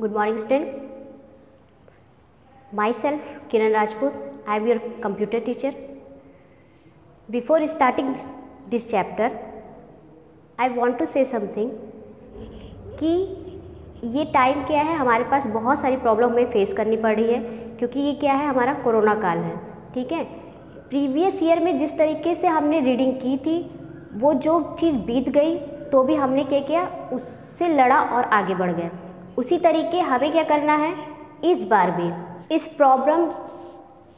Good morning, student. Myself, Kiran Rajput. I am your computer teacher. Before starting this chapter, I want to say something कि ये time क्या है, हमारे पास बहुत सारी प्रॉब्लम हमें फेस करनी पड़ रही है क्योंकि ये क्या है, हमारा कोरोना काल है। ठीक है, प्रीवियस ईयर में जिस तरीके से हमने रीडिंग की थी वो जो चीज़ बीत गई तो भी हमने क्या किया, उससे लड़ा और आगे बढ़ गए। उसी तरीके हमें क्या करना है, इस बार भी इस प्रॉब्लम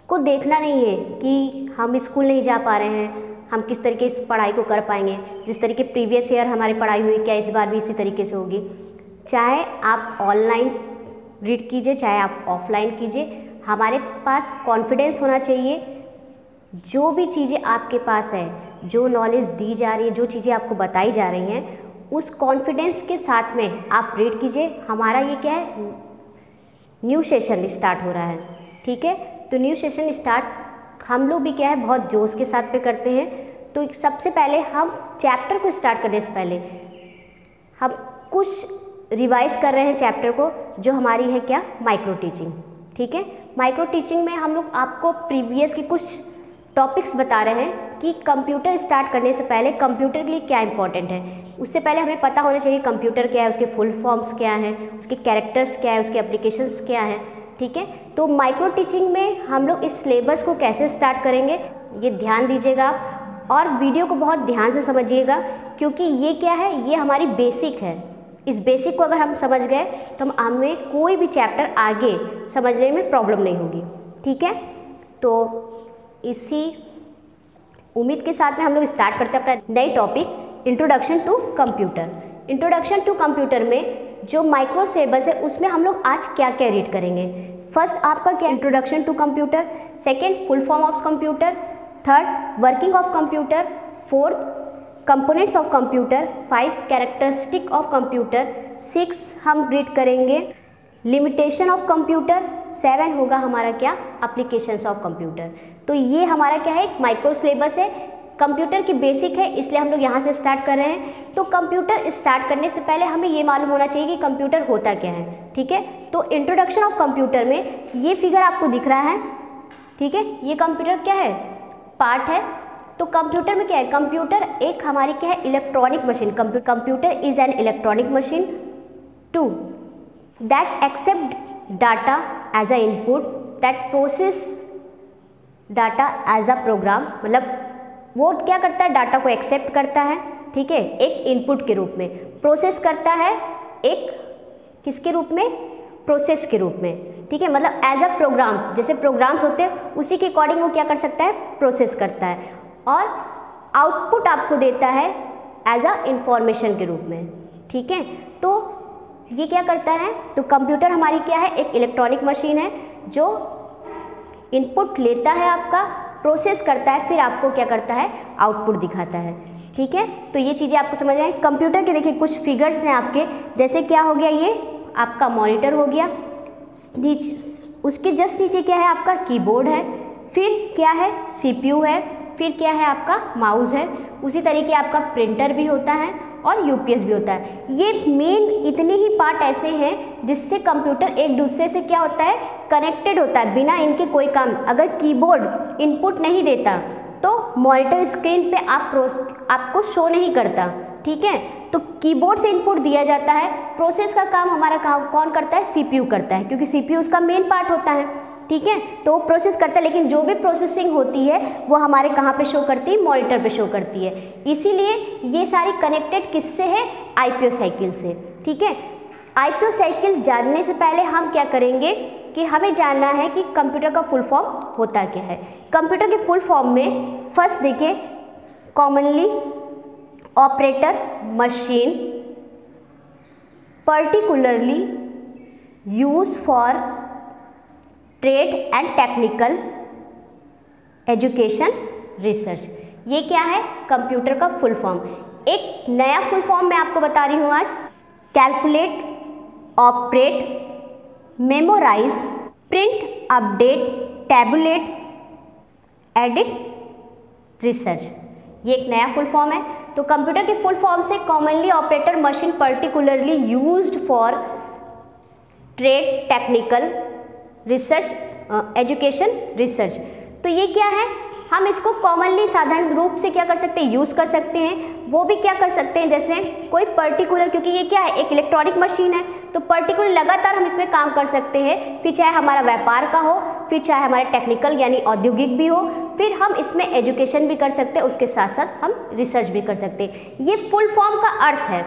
को देखना नहीं है कि हम स्कूल नहीं जा पा रहे हैं, हम किस तरीके से पढ़ाई को कर पाएंगे। जिस तरीके प्रीवियस ईयर हमारी पढ़ाई हुई, क्या इस बार भी इसी तरीके से होगी। चाहे आप ऑनलाइन रीड कीजिए, चाहे आप ऑफलाइन कीजिए, हमारे पास कॉन्फिडेंस होना चाहिए। जो भी चीज़ें आपके पास है, जो नॉलेज दी जा रही है, जो चीज़ें आपको बताई जा रही हैं, उस कॉन्फिडेंस के साथ में आप रीड कीजिए। हमारा ये क्या है, न्यू सेशन स्टार्ट हो रहा है। ठीक है, तो न्यू सेशन स्टार्ट हम लोग भी क्या है, बहुत जोश के साथ पे करते हैं। तो सबसे पहले हम चैप्टर को स्टार्ट करने से पहले हम कुछ रिवाइज कर रहे हैं चैप्टर को, जो हमारी है क्या, माइक्रो टीचिंग। ठीक है, माइक्रो टीचिंग में हम लोग आपको प्रीवियस के कुछ टॉपिक्स बता रहे हैं कि कंप्यूटर स्टार्ट करने से पहले कंप्यूटर के लिए क्या इंपॉर्टेंट है। उससे पहले हमें पता होना चाहिए कंप्यूटर क्या है, उसके फुल फॉर्म्स क्या हैं, उसके कैरेक्टर्स क्या है, उसके एप्लीकेशंस क्या हैं। ठीक है, तो माइक्रो टीचिंग में हम लोग इस सिलेबस को कैसे स्टार्ट करेंगे, ये ध्यान दीजिएगा आप, और वीडियो को बहुत ध्यान से समझिएगा क्योंकि ये क्या है, ये हमारी बेसिक है। इस बेसिक को अगर हम समझ गए तो हमें कोई भी चैप्टर आगे समझने में प्रॉब्लम नहीं होगी। ठीक है, तो इसी उम्मीद के साथ में हम लोग स्टार्ट करते हैं अपना नई topic, introduction to computer. Introduction to computer में जो माइक्रो सिलेबस है उसमें हम लोग आज क्या क्या रीड करेंगे। फर्स्ट आपका क्या, introduction to computer. Second, full form of computer. Third, working of computer. Fourth, components of computer. 5, characteristic of computer. 6 हम रीड करेंगे लिमिटेशन ऑफ कंप्यूटर। 7 होगा हमारा क्या, एप्लीकेशंस ऑफ कंप्यूटर। तो ये हमारा क्या है, एक माइक्रो सिलेबस है, कंप्यूटर की बेसिक है, इसलिए हम लोग यहाँ से स्टार्ट कर रहे हैं। तो कंप्यूटर स्टार्ट करने से पहले हमें ये मालूम होना चाहिए कि कंप्यूटर होता क्या है। ठीक है, तो इंट्रोडक्शन ऑफ कंप्यूटर में ये फिगर आपको दिख रहा है। ठीक है, ये कंप्यूटर क्या है, पार्ट है। तो कंप्यूटर में क्या है, कंप्यूटर एक हमारी क्या है, electronic machine. Computer is an electronic machine to that accept data as a input, that process data as a program. मतलब वो क्या करता है, डाटा को एक्सेप्ट करता है, ठीक है, एक इनपुट के रूप में, प्रोसेस करता है एक किसके रूप में, प्रोसेस के रूप में। ठीक है, मतलब एज अ प्रोग्राम, जैसे प्रोग्राम्स होते हैं उसी के अकॉर्डिंग वो क्या कर सकता है, प्रोसेस करता है, और आउटपुट आपको देता है एज अ इंफॉर्मेशन के रूप में। ठीक है, तो ये क्या करता है, तो कंप्यूटर हमारी क्या है, एक इलेक्ट्रॉनिक मशीन है जो इनपुट लेता है आपका, प्रोसेस करता है, फिर आपको क्या करता है, आउटपुट दिखाता है। ठीक है, तो ये चीज़ें आपको समझ में आई। कंप्यूटर के देखिए कुछ फिगर्स हैं आपके, जैसे क्या हो गया, ये आपका मॉनिटर हो गया, उसके जस्ट नीचे क्या है, आपका कीबोर्ड है, फिर क्या है, सीपीयू है, फिर क्या है, आपका माउस है। उसी तरीके आपका प्रिंटर भी होता है और यूपीएस भी होता है। ये मेन इतने ही पार्ट ऐसे हैं जिससे कंप्यूटर एक दूसरे से क्या होता है, कनेक्टेड होता है। बिना इनके कोई काम, अगर कीबोर्ड इनपुट नहीं देता तो मॉनिटर स्क्रीन पे आपको शो नहीं करता। ठीक है, तो कीबोर्ड से इनपुट दिया जाता है, प्रोसेस का काम हमारा कौन करता है, सीपीयू करता है, क्योंकि सीपीयू उसका मेन पार्ट होता है। ठीक है, तो वो प्रोसेस करता है, लेकिन जो भी प्रोसेसिंग होती है वो हमारे कहाँ पे शो करती है, मॉनिटर पे शो करती है। इसीलिए ये सारी कनेक्टेड किससे है, आईपीओ साइकिल से। ठीक है, आईपीओ साइकिल्स जानने से पहले हम क्या करेंगे कि हमें जानना है कि कंप्यूटर का फुल फॉर्म होता क्या है। कंप्यूटर के फुल फॉर्म में फर्स्ट देखिए, commonly operator machine particularly use for trade and technical education research. ये क्या है, कंप्यूटर का फुल फॉर्म। एक नया फुल फॉर्म मैं आपको बता रही हूँ आज, calculate, operate, memorise, print, update, tabulate, edit, research. ये एक नया फुल फॉर्म है। तो कंप्यूटर के फुल फॉर्म से commonly operator machine particularly used for trade, technical, research, education, research. तो ये क्या है, हम इसको कॉमनली साधारण रूप से क्या कर सकते हैं, यूज़ कर सकते हैं। वो भी क्या कर सकते हैं, जैसे कोई पर्टिकुलर, क्योंकि ये क्या है, एक इलेक्ट्रॉनिक मशीन है, तो पर्टिकुलर लगातार हम इसमें काम कर सकते हैं। फिर चाहे हमारा व्यापार का हो, फिर चाहे हमारे टेक्निकल यानी औद्योगिक भी हो, फिर हम इसमें एजुकेशन भी कर सकते हैं, उसके साथ साथ हम रिसर्च भी कर सकते हैं। ये फुल फॉर्म का अर्थ है,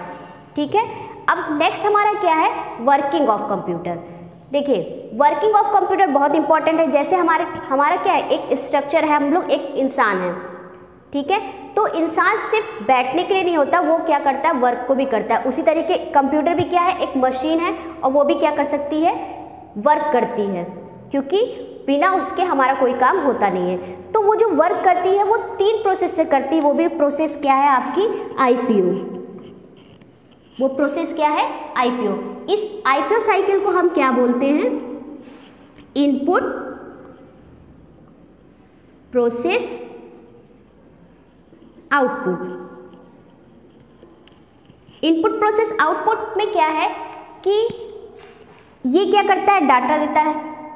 ठीक है। अब नेक्स्ट हमारा क्या है, वर्किंग ऑफ कंप्यूटर। देखिए, वर्किंग ऑफ कंप्यूटर बहुत इंपॉर्टेंट है। जैसे हमारा क्या है, एक स्ट्रक्चर है, हम लोग एक इंसान है, ठीक है। तो इंसान सिर्फ बैठने के लिए नहीं होता, वो क्या करता है, वर्क को भी करता है। उसी तरीके कंप्यूटर भी क्या है, एक मशीन है, और वो भी क्या कर सकती है, वर्क करती है, क्योंकि बिना उसके हमारा कोई काम होता नहीं है। तो वो जो वर्क करती है वो 3 प्रोसेस से करती है। वो भी प्रोसेस क्या है आपकी, आईपीओ। वो प्रोसेस क्या है, आईपीओ। इस आईपीओ साइकिल को हम क्या बोलते हैं, input, process, output. Input, process, output में क्या है कि ये क्या करता है, डाटा देता है,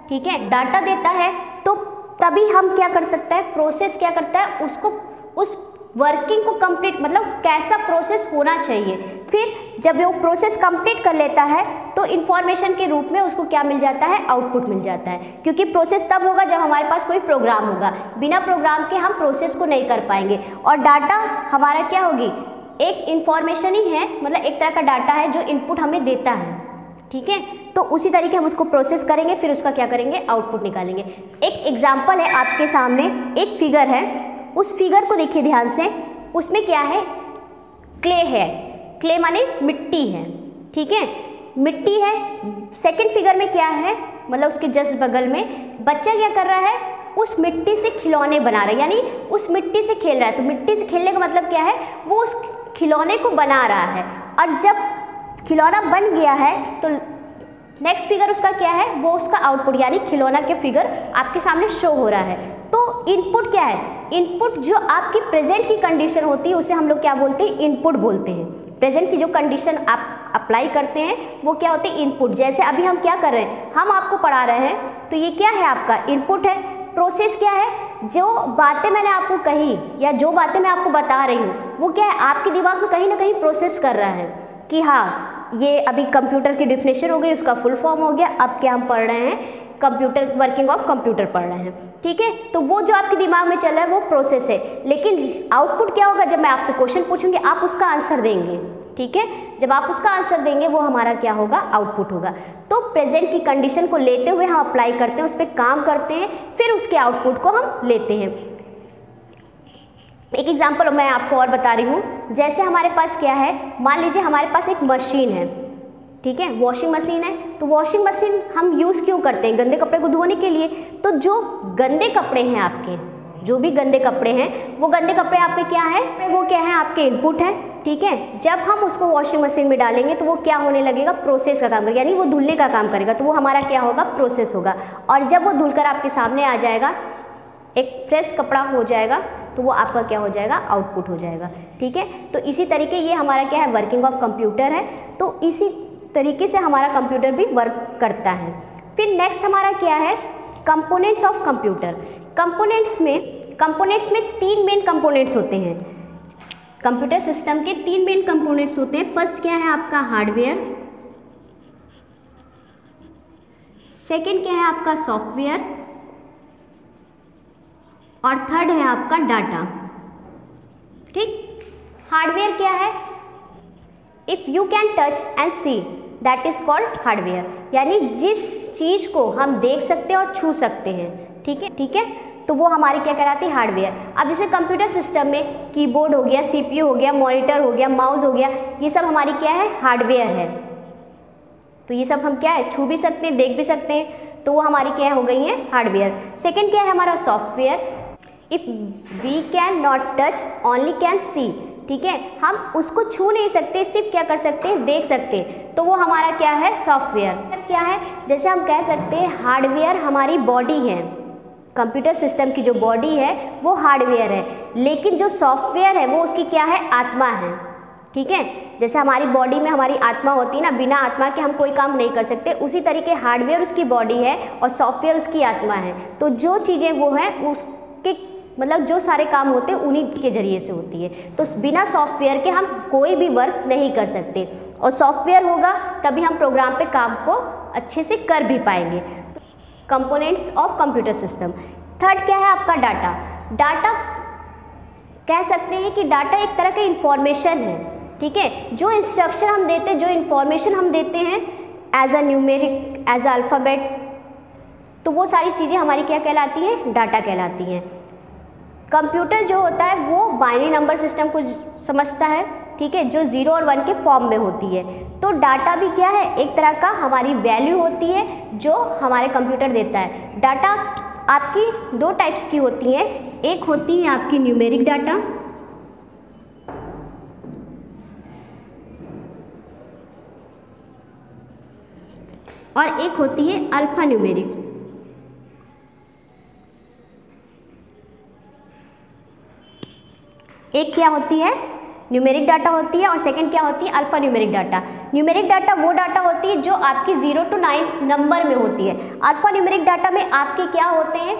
ठीक है। डाटा देता है तो तभी हम क्या कर सकते हैं, प्रोसेस क्या करता है, उसको उस वर्किंग को कंप्लीट, मतलब कैसा प्रोसेस होना चाहिए। फिर जब वो प्रोसेस कंप्लीट कर लेता है तो इंफॉर्मेशन के रूप में उसको क्या मिल जाता है, आउटपुट मिल जाता है। क्योंकि प्रोसेस तब होगा जब हमारे पास कोई प्रोग्राम होगा, बिना प्रोग्राम के हम प्रोसेस को नहीं कर पाएंगे। और डाटा हमारा क्या होगी, एक इंफॉर्मेशन ही है, मतलब एक तरह का डाटा है जो इनपुट हमें देता है, ठीक है। तो उसी तरीके हम उसको प्रोसेस करेंगे, फिर उसका क्या करेंगे, आउटपुट निकालेंगे। एक एग्जाम्पल है आपके सामने, एक फिगर है, उस फिगर को देखिए ध्यान से। उसमें क्या है, क्ले है, क्ले माने मिट्टी है, ठीक है, मिट्टी है। सेकंड फिगर में क्या है, मतलब उसके जस्ट बगल में बच्चा क्या कर रहा है, उस मिट्टी से खिलौने बना रहा है, यानी उस मिट्टी से खेल रहा है। तो मिट्टी से खेलने का मतलब क्या है, वो उस खिलौने को बना रहा है। और जब खिलौना बन गया है तो नेक्स्ट फिगर उसका क्या है, वो उसका आउटपुट, यानी खिलौना के फिगर आपके सामने शो हो रहा है। तो इनपुट क्या है, इनपुट जो आपकी प्रेजेंट की कंडीशन होती है उसे हम लोग क्या बोलते हैं, इनपुट बोलते हैं। प्रेजेंट की जो कंडीशन आप अप्लाई करते हैं वो क्या होती है, इनपुट। जैसे अभी हम क्या कर रहे हैं, हम आपको पढ़ा रहे हैं, तो ये क्या है, आपका इनपुट है। प्रोसेस क्या है, जो बातें मैंने आपको कही या जो बातें मैं आपको बता रही हूँ वो क्या है, आपके दिमाग में कहीं ना कहीं प्रोसेस कर रहा है कि हाँ, ये अभी कंप्यूटर की डिफिनेशन हो गई, उसका फुल फॉर्म हो गया। अब क्या हम पढ़ रहे हैं, कंप्यूटर, वर्किंग ऑफ कंप्यूटर पढ़ रहे हैं, ठीक है। तो वो जो आपके दिमाग में चल रहा है वो प्रोसेस है। लेकिन आउटपुट क्या होगा, जब मैं आपसे क्वेश्चन पूछूंगी आप उसका आंसर देंगे, ठीक है। जब आप उसका आंसर देंगे वो हमारा क्या होगा, आउटपुट होगा। तो प्रेजेंट की कंडीशन को लेते हुए हम अप्लाई करते हैं, उस पर काम करते हैं, फिर उसके आउटपुट को हम लेते हैं। एक एग्जाम्पल मैं आपको और बता रही हूँ। जैसे हमारे पास क्या है, मान लीजिए हमारे पास एक मशीन है, ठीक है, वॉशिंग मशीन है। तो वॉशिंग मशीन हम यूज़ क्यों करते हैं, गंदे कपड़े को धोने के लिए। तो जो गंदे कपड़े हैं आपके, जो भी गंदे कपड़े हैं, वो गंदे कपड़े आपके क्या हैं, वो क्या है, आपके इनपुट हैं, ठीक है। जब हम उसको वॉशिंग मशीन में डालेंगे तो वो क्या होने लगेगा, प्रोसेस का काम करेगा, यानी वो धुलने का काम करेगा। तो वो हमारा क्या होगा, प्रोसेस होगा। और जब वो धुलकर आपके सामने आ जाएगा, एक फ्रेश कपड़ा हो जाएगा, तो वो आपका क्या हो जाएगा, आउटपुट हो जाएगा, ठीक है। तो इसी तरीके ये हमारा क्या है, वर्किंग ऑफ कंप्यूटर है। तो इसी तरीके से हमारा कंप्यूटर भी वर्क करता है। फिर नेक्स्ट हमारा क्या है, कंपोनेंट्स ऑफ कंप्यूटर। कंपोनेंट्स में 3 मेन कंपोनेंट्स होते हैं। कंप्यूटर सिस्टम के 3 मेन कंपोनेंट्स होते हैं। फर्स्ट क्या है आपका, हार्डवेयर। सेकंड क्या है आपका, सॉफ्टवेयर। और थर्ड है आपका डाटा, ठीक। हार्डवेयर क्या है, if you can touch and see that is called hardware, यानी जिस चीज को हम देख सकते हैं और छू सकते हैं, ठीक है, ठीक है। तो वो हमारी क्या कहलाती है, हार्डवेयर। अब जैसे कंप्यूटर सिस्टम में कीबोर्ड हो गया, सीपीयू हो गया, मॉनिटर हो गया, माउस हो गया, ये सब हमारी क्या है, हार्डवेयर है। तो ये सब हम क्या है, छू भी सकते हैं, देख भी सकते हैं, तो वो हमारी क्या हो गई है, हार्डवेयर। सेकेंड क्या है हमारा, software. If we can not touch, only can see, ठीक है, हम उसको छू नहीं सकते, सिर्फ क्या कर सकते हैं, देख सकते हैं, तो वो हमारा क्या है, सॉफ्टवेयर। क्या है, जैसे हम कह सकते हैं हार्डवेयर हमारी बॉडी है, कंप्यूटर सिस्टम की जो बॉडी है वो हार्डवेयर है, लेकिन जो सॉफ्टवेयर है वो उसकी क्या है, आत्मा है, ठीक है। जैसे हमारी बॉडी में हमारी आत्मा होती है ना, बिना आत्मा के हम कोई काम नहीं कर सकते, उसी तरीके हार्डवेयर उसकी बॉडी है और सॉफ्टवेयर उसकी आत्मा है। तो जो चीज़ें वो हैं उसके मतलब जो सारे काम होते हैं उन्हीं के ज़रिए से होती है। तो बिना सॉफ्टवेयर के हम कोई भी वर्क नहीं कर सकते, और सॉफ्टवेयर होगा तभी हम प्रोग्राम पे काम को अच्छे से कर भी पाएंगे। तो components of computer system. Third क्या है आपका डाटा। डाटा कह सकते हैं कि डाटा एक तरह का इंफॉर्मेशन है, ठीक है। जो इंस्ट्रक्शन हम देते हैं, जो इंफॉर्मेशन हम देते हैं as a numeric, as a alphabet, तो वो सारी चीज़ें हमारी क्या कहलाती हैं, डाटा कहलाती हैं। कंप्यूटर जो होता है वो बाइनरी नंबर सिस्टम को समझता है, ठीक है, जो 0 और 1 के फॉर्म में होती है। तो डाटा भी क्या है, एक तरह का हमारी वैल्यू होती है जो हमारे कंप्यूटर देता है। डाटा आपकी दो टाइप्स की होती हैं, एक होती है आपकी न्यूमेरिक डाटा, और एक होती है अल्फा न्यूमेरिक। एक क्या होती है, न्यूमेरिक डाटा होती है, और सेकंड क्या होती है, alpha numeric data. Numeric data वो डाटा होती है जो आपकी 0 to 9 नंबर में होती है। अल्फा न्यूमेरिक डाटा में आपके क्या होते हैं,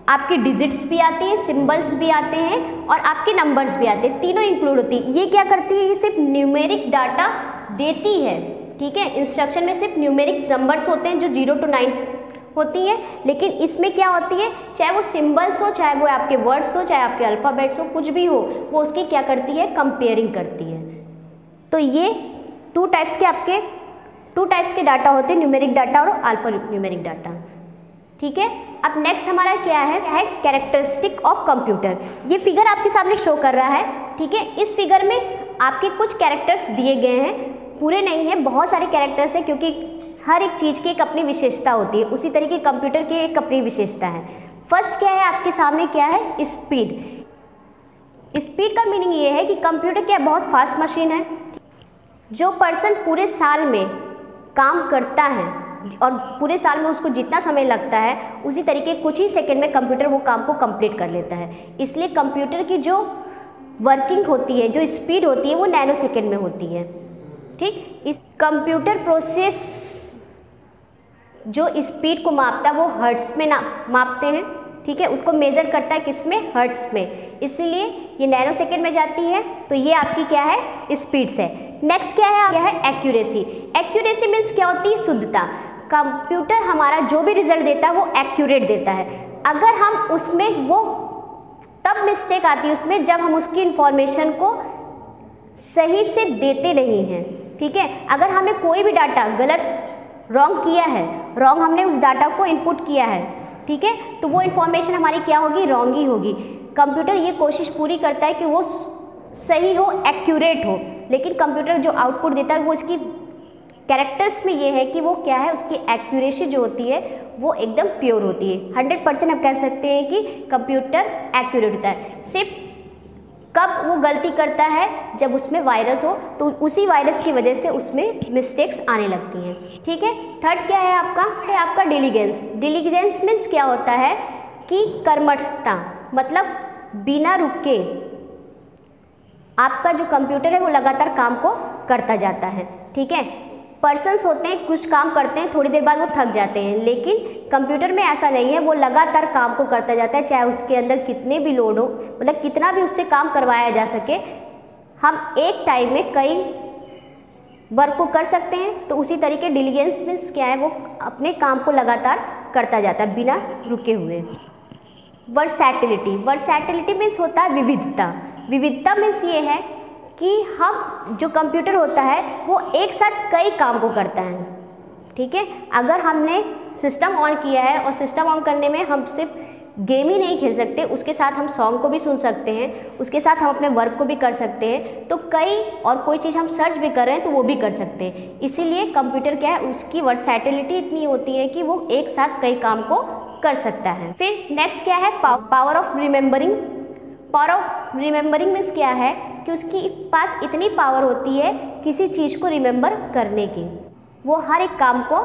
आपकी डिजिट्स भी आती हैं, सिंबल्स भी आते हैं, और आपके नंबर्स भी आते हैं, तीनों इंक्लूड होती है। ये क्या करती है, ये सिर्फ न्यूमेरिक डाटा देती है, ठीक है। इंस्ट्रक्शन में सिर्फ न्यूमेरिक नंबर्स होते हैं जो 0 to 9 होती है, लेकिन इसमें क्या होती है, चाहे वो सिंबल्स हो, चाहे वो आपके वर्ड्स हो, चाहे आपके अल्फ़ाबेट्स हो, कुछ भी हो, वो उसकी क्या करती है, कंपेयरिंग करती है। तो ये टू टाइप्स के डाटा होते हैं, न्यूमेरिक डाटा और अल्फा न्यूमेरिक डाटा, ठीक है। अब नेक्स्ट हमारा क्या है कैरेक्टरिस्टिक ऑफ कंप्यूटर। ये फिगर आपके सामने शो कर रहा है, ठीक है। इस फिगर में आपके कुछ कैरेक्टर्स दिए गए हैं, पूरे नहीं हैं, बहुत सारे कैरेक्टर्स हैं, क्योंकि हर एक चीज़ की एक अपनी विशेषता होती है, उसी तरीके कंप्यूटर की एक अपनी विशेषता है। फर्स्ट क्या है आपके सामने, क्या है, स्पीड। स्पीड का मीनिंग ये है कि कंप्यूटर क्या बहुत फास्ट मशीन है। जो पर्सन पूरे साल में काम करता है और पूरे साल में उसको जितना समय लगता है, उसी तरीके कुछ ही सेकंड में कंप्यूटर वो काम को कंप्लीट कर लेता है। इसलिए कंप्यूटर की जो वर्किंग होती है, जो स्पीड होती है, वो नैनो सेकेंड में होती है, ठीक। इस कंप्यूटर प्रोसेस जो स्पीड को मापता है वो हर्ट्ज में मापते हैं, ठीक है। उसको मेज़र करता है किसमें, हर्ट्ज में, इसलिए ये नैनो सेकेंड में जाती है। तो ये आपकी क्या है, स्पीड्स है। नेक्स्ट क्या है एक्यूरेसी। एक्यूरेसी मीन्स क्या होती है, शुद्धता। कंप्यूटर हमारा जो भी रिजल्ट देता है वो एक्यूरेट देता है। अगर हम उसमें वो तब मिस्टेक आती है उसमें जब हम उसकी इंफॉर्मेशन को सही से देते नहीं हैं, ठीक है। अगर हमें कोई भी डाटा गलत रॉन्ग किया है, रॉन्ग हमने उस डाटा को इनपुट किया है, ठीक है, तो वो इन्फॉर्मेशन हमारी क्या होगी, रॉन्ग ही होगी। कंप्यूटर ये कोशिश पूरी करता है कि वो सही हो, एक्यूरेट हो, लेकिन कंप्यूटर जो आउटपुट देता है वो इसकी कैरेक्टर्स में ये है कि वो क्या है, उसकी एक्यूरेसी जो होती है वो एकदम प्योर होती है। 100% हम कह सकते हैं कि कंप्यूटर एक्यूरेट होता है। सिर्फ कब वो गलती करता है, जब उसमें वायरस हो, तो उसी वायरस की वजह से उसमें मिस्टेक्स आने लगती हैं, ठीक है। थर्ड क्या है आपका डिलीजेंस। डिलीजेंस मीन्स क्या होता है कि कर्मठता, मतलब बिना रुके आपका जो कंप्यूटर है वो लगातार काम को करता जाता है, ठीक है। पर्सन्स होते हैं, कुछ काम करते हैं, थोड़ी देर बाद वो थक जाते हैं, लेकिन कंप्यूटर में ऐसा नहीं है, वो लगातार काम को करता जाता है, चाहे उसके अंदर कितने भी लोड हो, मतलब कितना भी उससे काम करवाया जा सके, हम एक टाइम में कई वर्क को कर सकते हैं। तो उसी तरीके डिलीजेंस मीन्स क्या है, वो अपने काम को लगातार करता जाता है बिना रुके हुए। वर्सैटिलिटी मीन्स होता है विविधता। विविधता मीन्स ये है कि हम जो कंप्यूटर होता है वो एक साथ कई काम को करता है, ठीक है। अगर हमने सिस्टम ऑन किया है और सिस्टम ऑन करने में हम सिर्फ गेम ही नहीं खेल सकते, उसके साथ हम सॉन्ग को भी सुन सकते हैं, उसके साथ हम अपने वर्क को भी कर सकते हैं, तो कई और कोई चीज़ हम सर्च भी कर रहे हैं तो वो भी कर सकते हैं। इसीलिए कंप्यूटर क्या है, उसकी वर्सैटिलिटी इतनी होती है कि वो एक साथ कई काम को कर सकता है। फिर नेक्स्ट क्या है, power of remembering. Power of remembering means क्या है कि उसके पास इतनी पावर होती है किसी चीज़ को रिमेंबर करने की, वो हर एक काम को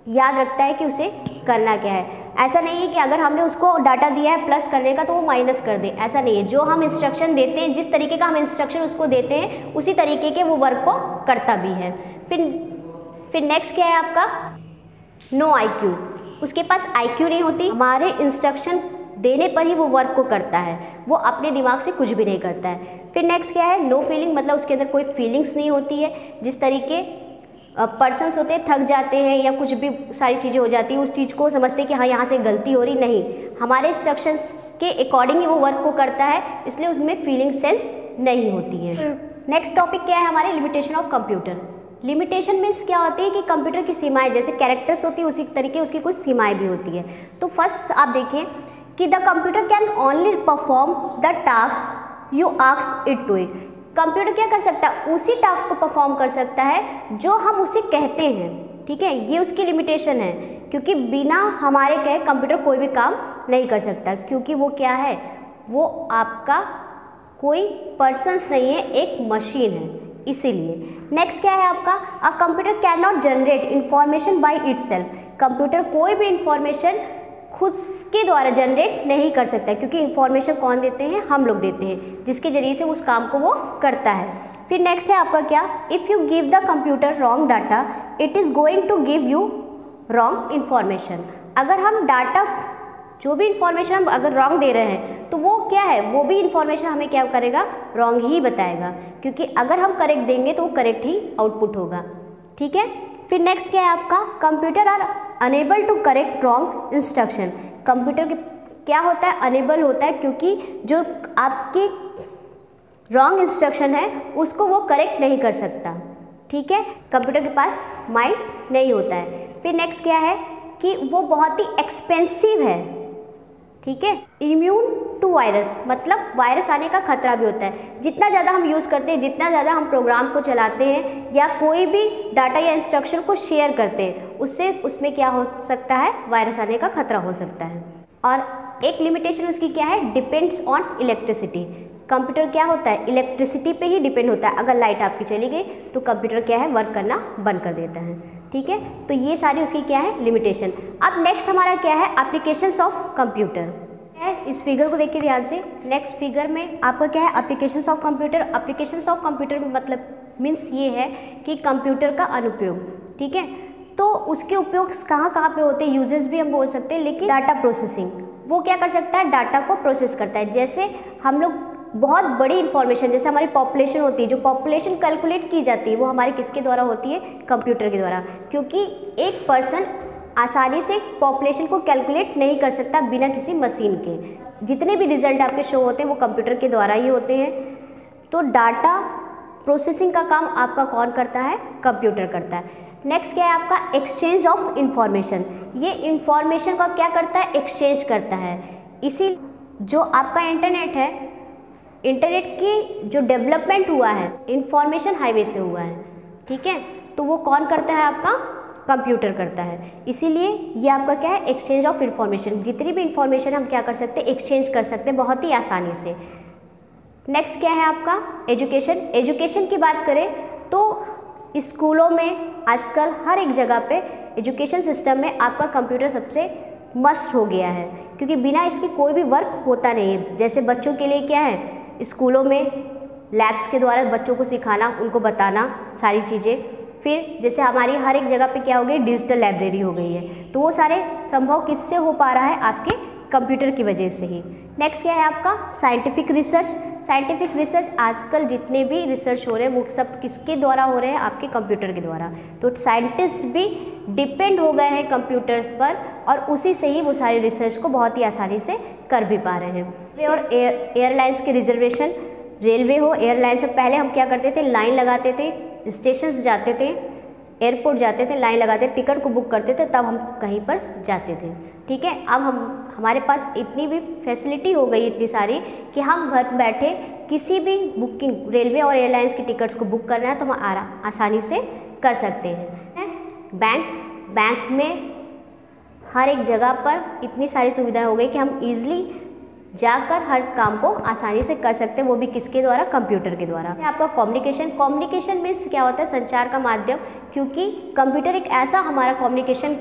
याद रखता है कि उसे करना क्या है। ऐसा नहीं है कि अगर हमने उसको डाटा दिया है प्लस करने का तो वो माइनस कर दे, ऐसा नहीं है। जो हम इंस्ट्रक्शन देते हैं, जिस तरीके का हम इंस्ट्रक्शन उसको देते हैं, उसी तरीके के वो वर्क को करता भी है। फिर नेक्स्ट क्या है आपका, नो IQ। उसके पास IQ नहीं होती, हमारे इंस्ट्रक्शन देने पर ही वो वर्क को करता है, वो अपने दिमाग से कुछ भी नहीं करता है। फिर नेक्स्ट क्या है, नो फीलिंग, मतलब उसके अंदर कोई फीलिंग्स नहीं होती है। जिस तरीके पर्सन्स होते हैं, थक जाते हैं या कुछ भी सारी चीज़ें हो जाती हैं, उस चीज़ को समझते हैं कि हाँ यहाँ से गलती हो रही, नहीं, हमारे इंस्ट्रक्शंस के अकॉर्डिंग ही वो वर्क को करता है, इसलिए उसमें फीलिंग सेंस नहीं होती है। नेक्स्ट टॉपिक क्या है हमारे, limitation of computer. Limitation means क्या होती है कि कंप्यूटर की सीमाएं, जैसे कैरेक्टर्स होती है उसी तरीके उसकी कुछ सीमाएं भी होती है। तो फर्स्ट आप देखिए कि the computer can only perform the task you ask it to it. Computer क्या कर सकता है, उसी टास्क को परफॉर्म कर सकता है जो हम उसे कहते हैं, ठीक है, ये उसकी लिमिटेशन है। क्योंकि बिना हमारे कहे कंप्यूटर कोई भी काम नहीं कर सकता, क्योंकि वो क्या है, वो आपका कोई पर्सन्स नहीं है, एक मशीन है, इसीलिए। नेक्स्ट क्या है आपका, a computer can not generate information by itself. Computer कोई भी इंफॉर्मेशन खुद के द्वारा जनरेट नहीं कर सकता, क्योंकि इंफॉर्मेशन कौन देते हैं, हम लोग देते हैं, जिसके जरिए से उस काम को वो करता है। फिर नेक्स्ट है आपका क्या, if you give the computer wrong data it is going to give you wrong information. अगर हम डाटा, जो भी इंफॉर्मेशन हम अगर रॉन्ग दे रहे हैं तो वो क्या है, वो भी इंफॉर्मेशन हमें क्या करेगा, रॉन्ग ही बताएगा, क्योंकि अगर हम करेक्ट देंगे तो वो करेक्ट ही आउटपुट होगा, ठीक है। फिर नेक्स्ट क्या है आपका, computer are unable to correct wrong instruction. Computer के क्या होता है, अनेबल होता है, क्योंकि जो आपके रॉन्ग इंस्ट्रक्शन है उसको वो करेक्ट नहीं कर सकता, ठीक है, कंप्यूटर के पास माइंड नहीं होता है। फिर नेक्स्ट क्या है कि वो बहुत ही एक्सपेंसिव है, ठीक है। इम्यून टू वायरस, मतलब वायरस आने का खतरा भी होता है। जितना ज़्यादा हम यूज़ करते हैं, जितना ज़्यादा हम प्रोग्राम को चलाते हैं या कोई भी डाटा या इंस्ट्रक्शन को शेयर करते हैं, उससे उसमें क्या हो सकता है, वायरस आने का खतरा हो सकता है। और एक लिमिटेशन उसकी क्या है, डिपेंड्स ऑन इलेक्ट्रिसिटी। कंप्यूटर क्या होता है, इलेक्ट्रिसिटी पे ही डिपेंड होता है। अगर लाइट आपकी चली गई तो कंप्यूटर क्या है, वर्क करना बंद कर देता है, ठीक है। तो ये सारी उसकी क्या है, लिमिटेशन। अब नेक्स्ट हमारा क्या है, एप्लीकेशंस ऑफ कंप्यूटर है। इस फिगर को देखिए ध्यान से। नेक्स्ट फिगर में आपका क्या है, applications of computer. Applications of computer में मतलब मीन्स ये है कि कंप्यूटर का अनुप्रयोग, ठीक है। तो उसके उपयोग कहाँ कहाँ पे होते हैं, यूजेस भी हम बोल सकते हैं। लेकिन डाटा प्रोसेसिंग, वो क्या कर सकता है, डाटा को प्रोसेस करता है। जैसे हम लोग बहुत बड़ी इंफॉर्मेशन, जैसे हमारी पॉपुलेशन होती है, जो पॉपुलेशन कैलकुलेट की जाती है वो हमारे किसके द्वारा होती है, कंप्यूटर के द्वारा। क्योंकि एक पर्सन आसानी से पॉपुलेशन को कैलकुलेट नहीं कर सकता बिना किसी मशीन के। जितने भी रिजल्ट आपके शो होते हैं वो कंप्यूटर के द्वारा ही होते हैं। तो डाटा प्रोसेसिंग का काम आपका कौन करता है, कंप्यूटर करता है। नेक्स्ट क्या है आपका, एक्सचेंज ऑफ इंफॉर्मेशन। ये इंफॉर्मेशन का क्या करता है, एक्सचेंज करता है। इसी जो आपका इंटरनेट है, इंटरनेट की जो डेवलपमेंट हुआ है, इंफॉर्मेशन हाईवे से हुआ है, ठीक है। तो वो कौन करता है, आपका कंप्यूटर करता है। इसीलिए ये आपका क्या है, एक्सचेंज ऑफ इंफॉर्मेशन। जितनी भी इंफॉर्मेशन हम क्या कर सकते हैं, एक्सचेंज कर सकते हैं बहुत ही आसानी से। नेक्स्ट क्या है आपका, एजुकेशन। एजुकेशन की बात करें तो स्कूलों में आजकल हर एक जगह पे एजुकेशन सिस्टम में आपका कंप्यूटर सबसे मस्ट हो गया है, क्योंकि बिना इसके कोई भी वर्क होता नहीं है। जैसे बच्चों के लिए क्या है, स्कूलों में लैब्स के द्वारा बच्चों को सिखाना, उनको बताना सारी चीज़ें। फिर जैसे हमारी हर एक जगह पे क्या हो गई, डिजिटल लाइब्रेरी हो गई है। तो वो सारे संभव किससे हो पा रहा है, आपके कंप्यूटर की वजह से ही। नेक्स्ट क्या है आपका, साइंटिफिक रिसर्च। साइंटिफिक रिसर्च आजकल जितने भी रिसर्च हो रहे हैं वो सब किसके द्वारा हो रहे हैं, आपके कंप्यूटर के द्वारा। तो साइंटिस्ट भी डिपेंड हो गए हैं कंप्यूटर्स पर, और उसी से ही वो सारी रिसर्च को बहुत ही आसानी से कर भी पा रहे हैं। और एयरलाइंस के रिजर्वेशन, रेलवे हो, एयरलाइन से पहले हम क्या करते थे, लाइन लगाते थे, स्टेशन जाते थे, एयरपोर्ट जाते थे, लाइन लगाते, टिकट को बुक करते थे, तब हम कहीं पर जाते थे, ठीक है। अब हमारे पास इतनी भी फैसिलिटी हो गई इतनी सारी कि हम घर बैठे किसी भी बुकिंग, रेलवे और एयरलाइंस की टिकट्स को बुक करना है तो हम आसानी से कर सकते हैं। बैंक में हर एक जगह पर इतनी सारी सुविधाएं हो गई कि हम इजीली जाकर हर काम को आसानी से कर सकते हैं, वो भी किसके द्वारा, कंप्यूटर के द्वारा। आपका कम्युनिकेशन मीन्स क्या होता है, संचार का माध्यम। क्योंकि कंप्यूटर एक ऐसा हमारा कम्युनिकेशन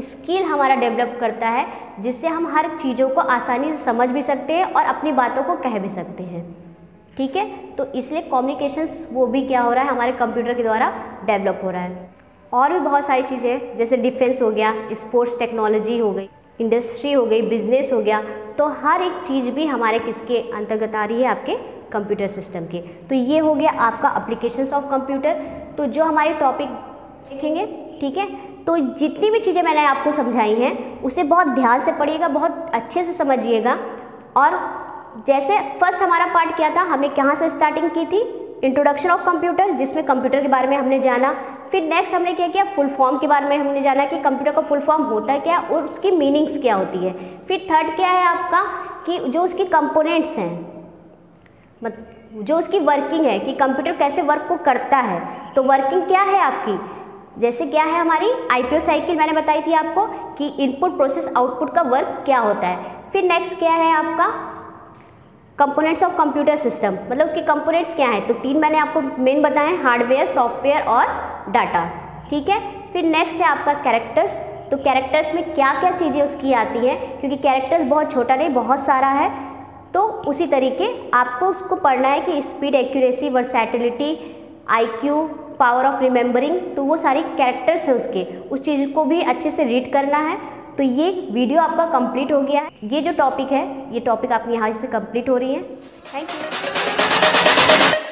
स्किल हमारा डेवलप करता है, जिससे हम हर चीज़ों को आसानी से समझ भी सकते हैं और अपनी बातों को कह भी सकते हैं। ठीक है, तो इसलिए कम्युनिकेशंस वो भी क्या हो रहा है, हमारे कंप्यूटर के द्वारा डेवलप हो रहा है। और भी बहुत सारी चीज़ें जैसे डिफेंस हो गया, स्पोर्ट्स टेक्नोलॉजी हो गई, इंडस्ट्री हो गई, बिजनेस हो गया, तो हर एक चीज़ भी हमारे किसके अंतर्गत आ रही है, आपके कंप्यूटर सिस्टम के। तो ये हो गया आपका एप्लीकेशंस ऑफ कंप्यूटर। तो जो हमारे टॉपिक देखेंगे, ठीक है, तो जितनी भी चीज़ें मैंने आपको समझाई हैं उसे बहुत ध्यान से पढ़िएगा, बहुत अच्छे से समझिएगा। और जैसे फर्स्ट हमारा पार्ट क्या था, हमने कहाँ से स्टार्टिंग की थी, इंट्रोडक्शन ऑफ कंप्यूटर, जिसमें कंप्यूटर के बारे में हमने जाना। फिर नेक्स्ट हमने क्या किया, फुल फॉर्म के बारे में हमने जाना कि कंप्यूटर का फुल फॉर्म होता है क्या और उसकी मीनिंग्स क्या होती है। फिर थर्ड क्या है आपका कि जो उसकी कंपोनेंट्स हैं, जो उसकी वर्किंग है कि कंप्यूटर कैसे वर्क को करता है। तो वर्किंग क्या है आपकी, जैसे क्या है हमारी आईपीओ साइकिल मैंने बताई थी आपको कि इनपुट प्रोसेस आउटपुट का वर्क क्या होता है। फिर नेक्स्ट क्या है आपका कंपोनेंट्स ऑफ कंप्यूटर सिस्टम, मतलब उसके कंपोनेंट्स क्या हैं। तो 3 मैंने आपको मेन बताए, हार्डवेयर, सॉफ्टवेयर और डाटा। ठीक है, फिर नेक्स्ट है आपका कैरेक्टर्स। तो कैरेक्टर्स में क्या क्या चीज़ें उसकी आती हैं, क्योंकि कैरेक्टर्स बहुत छोटा नहीं, बहुत सारा है। तो उसी तरीके आपको उसको पढ़ना है कि speed, accuracy, versatility, IQ, power of remembering, तो वो सारी कैरेक्टर्स है उसके, उस चीज़ को भी अच्छे से रीड करना है। तो ये वीडियो आपका कंप्लीट हो गया है। ये जो टॉपिक है, ये टॉपिक आपकी यहाँ से कंप्लीट हो रही है। Thank you.